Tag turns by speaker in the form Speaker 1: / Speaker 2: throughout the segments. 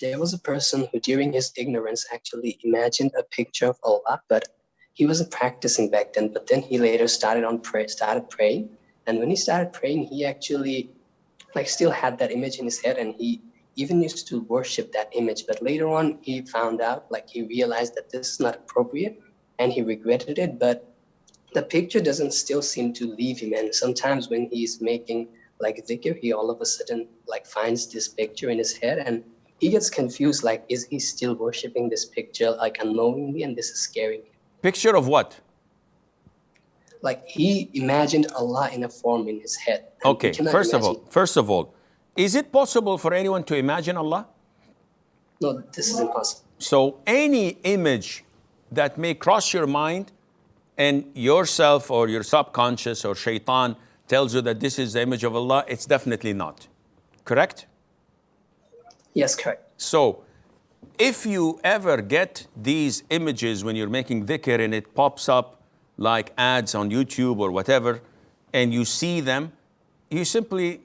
Speaker 1: there was a person who during his ignorance actually imagined a picture of Allah, but he wasn't practicing back then. But then he later started praying. And when he started praying, he actually like still had that image in his head, and he even used to worship that image. But later on, he found out, like he realized that this is not appropriate, and he regretted it. But the picture doesn't still seem to leave him. And sometimes when he's making like dhikr, he all of a sudden like finds this picture in his head, and he gets confused, like, is he still worshiping this picture like unknowingly? And this is scary.
Speaker 2: Picture of what?
Speaker 1: Like he imagined Allah in a form in his head.
Speaker 2: Okay, first of all, is it possible for anyone to imagine Allah?
Speaker 1: No, this is impossible.
Speaker 2: So any image that may cross your mind and yourself or your subconscious or shaitan tells you that this is the image of Allah, it's definitely not. Correct?
Speaker 1: Yes, correct.
Speaker 2: So if you ever get these images when you're making dhikr and it pops up like ads on YouTube or whatever, and you see them, you simply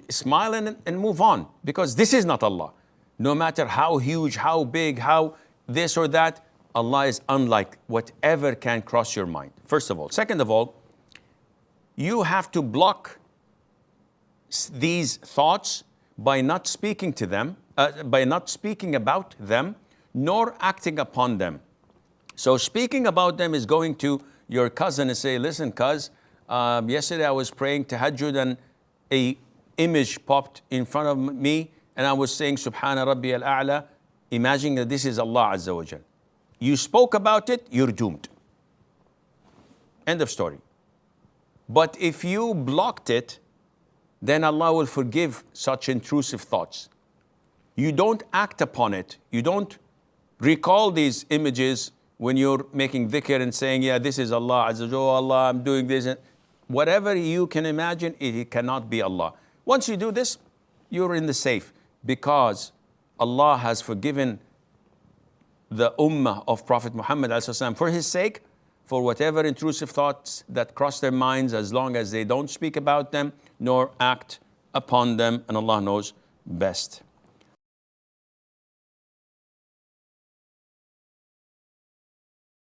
Speaker 2: smile and move on, because this is not Allah. No matter how huge, how big, how this or that, Allah is unlike whatever can cross your mind, first of all. Second of all, you have to block these thoughts by not speaking to them, by not speaking about them, nor acting upon them. So speaking about them is going to your cousin and say, listen, cuz, yesterday I was praying tahajjud and a image popped in front of me and I was saying, Subhana Rabbi al-A'la, imagining that this is Allah Azza wa Jal. You spoke about it, you're doomed. End of story. But if you blocked it, then Allah will forgive such intrusive thoughts. You don't act upon it. You don't recall these images when you're making dhikr and saying, yeah, this is Allah Azza wa Jal, oh Allah, I'm doing this. Whatever you can imagine, it cannot be Allah. Once you do this, you're in the safe, because Allah has forgiven the ummah of Prophet Muhammad for his sake, for whatever intrusive thoughts that cross their minds, as long as they don't speak about them nor act upon them, and Allah knows best.